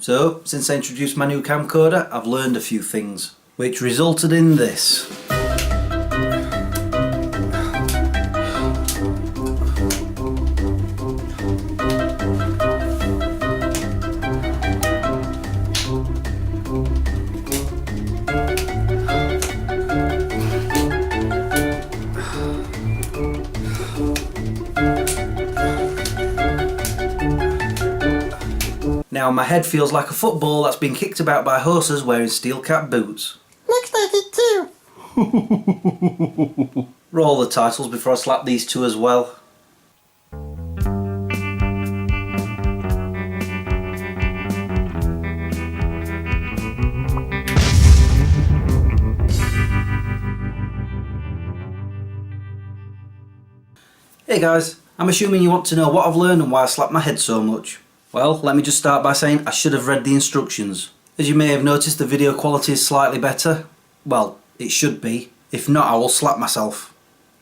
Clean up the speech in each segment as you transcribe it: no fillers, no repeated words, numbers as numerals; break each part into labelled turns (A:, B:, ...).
A: So, since I introduced my new camcorder, I've learned a few things, which resulted in this. Now my head feels like a football that's been kicked about by horses wearing steel cap boots.
B: Looks like it too.
A: Roll the titles before I slap these two as well. Hey guys, I'm assuming you want to know what I've learned and why I slapped my head so much. Well, let me just start by saying I should have read the instructions. As you may have noticed, the video quality is slightly better. Well, it should be. If not, I will slap myself.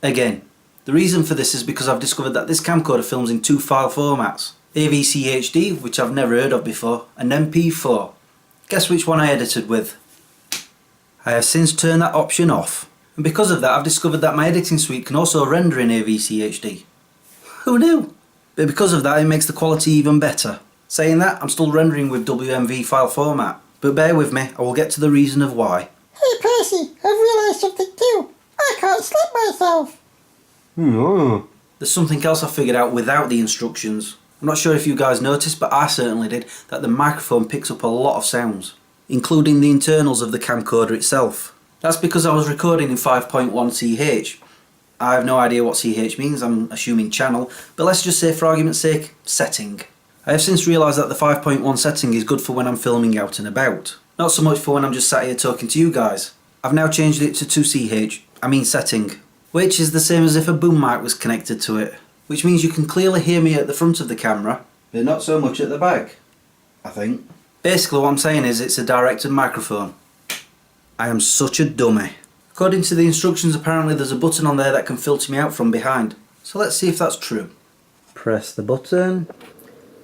A: Again, the reason for this is because I've discovered that this camcorder films in two file formats. AVC HD, which I've never heard of before, and MP4. Guess which one I edited with? I have since turned that option off. And because of that, I've discovered that my editing suite can also render in AVC HD. Who knew? But because of that, it makes the quality even better. Saying that, I'm still rendering with WMV file format. But bear with me, I will get to the reason of why.
B: Hey Percy, I've realised something too. I can't slap myself.
A: There's something else I figured out without the instructions. I'm not sure if you guys noticed, but I certainly did, that the microphone picks up a lot of sounds, including the internals of the camcorder itself. That's because I was recording in 5.1 CH. I have no idea what CH means, I'm assuming channel, but let's just say for argument's sake, setting. I have since realised that the 5.1 setting is good for when I'm filming out and about. Not so much for when I'm just sat here talking to you guys. I've now changed it to 2CH, I mean setting, which is the same as if a boom mic was connected to it. Which means you can clearly hear me at the front of the camera, but not so much at the back, I think. Basically what I'm saying is it's a directed microphone. I am such a dummy. According to the instructions, apparently there's a button on there that can filter me out from behind. So let's see if that's true. Press the button.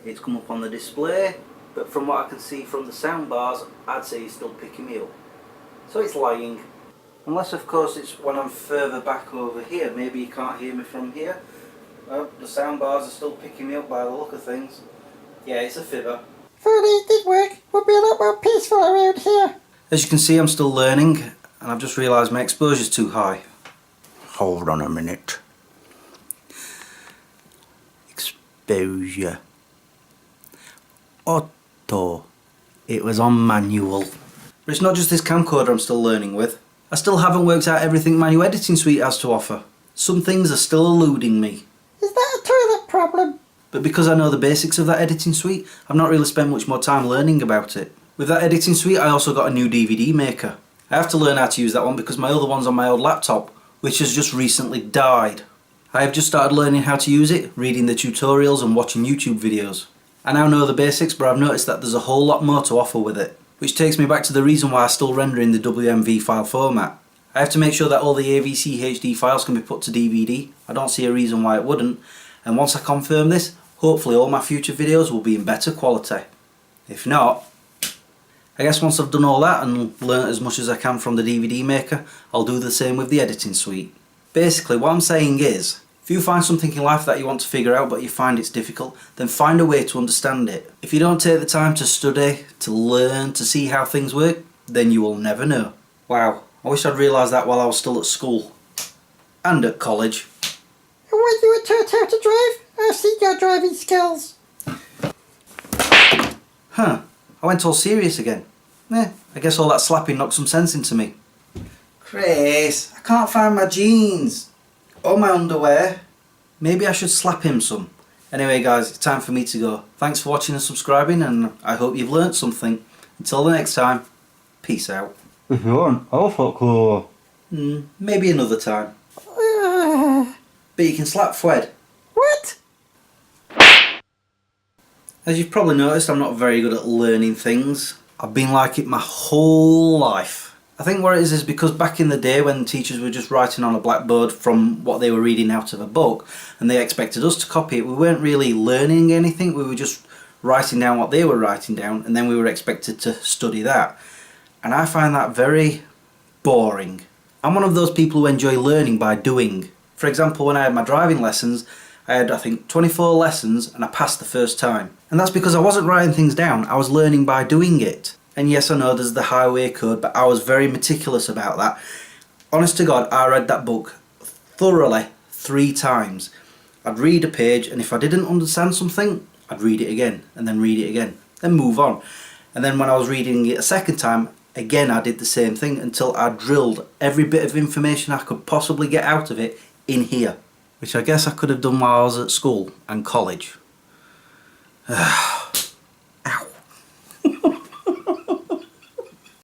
A: It's come up on the display, but from what I can see from the sound bars, I'd say it's still picking me up. So it's lying. Unless of course it's when I'm further back over here, maybe you can't hear me from here. Well, the sound bars are still picking me up by the look of things. Yeah, it's a fibber.
B: If only it did work, we'd be a lot more peaceful around here.
A: As you can see, I'm still learning, and I've just realised my exposure's too high. Hold on a minute. Exposure. Auto. It was on manual. But it's not just this camcorder I'm still learning with. I still haven't worked out everything my new editing suite has to offer. Some things are still eluding me.
B: Is that a toilet problem?
A: But because I know the basics of that editing suite, I've not really spent much more time learning about it. With that editing suite, I also got a new DVD maker. I have to learn how to use that one because my other one's on my old laptop, which has just recently died. I have just started learning how to use it, reading the tutorials and watching YouTube videos. I now know the basics, but I've noticed that there's a whole lot more to offer with it. Which takes me back to the reason why I still render in the WMV file format. I have to make sure that all the AVC HD files can be put to DVD. I don't see a reason why it wouldn't. And once I confirm this, hopefully all my future videos will be in better quality. If not, I guess once I've done all that and learnt as much as I can from the DVD maker, I'll do the same with the editing suite. Basically what I'm saying is, if you find something in life that you want to figure out but you find it's difficult, then find a way to understand it. If you don't take the time to study, to learn, to see how things work, then you will never know. Wow, I wish I'd realised that while I was still at school. And at college.
B: And when you were taught how to drive, I've seen your driving skills.
A: Huh, I went all serious again. I guess all that slapping knocked some sense into me. Chris, I can't find my jeans. Or my underwear. Maybe I should slap him some. Anyway guys, it's time for me to go. Thanks for watching and subscribing, and I hope you've learnt something. Until the next time, peace out.
C: If you want, I'll fuck Laura.
A: Maybe another time. But you can slap Fred.
B: What?
A: As you've probably noticed, I'm not very good at learning things. I've been like it my whole life. I think what it is because back in the day when teachers were just writing on a blackboard from what they were reading out of a book and they expected us to copy it, we weren't really learning anything, we were just writing down what they were writing down, and then we were expected to study that. And I find that very boring. I'm one of those people who enjoy learning by doing. For example, when I had my driving lessons, I had, I think, 24 lessons and I passed the first time. And that's because I wasn't writing things down, I was learning by doing it. And yes, I know there's the highway code, but I was very meticulous about that. Honest to God, I read that book thoroughly 3 times. I'd read a page, and if I didn't understand something, I'd read it again, and then read it again, then move on. And then when I was reading it a second time, again I did the same thing until I drilled every bit of information I could possibly get out of it in here. Which I guess I could have done while I was at school and college.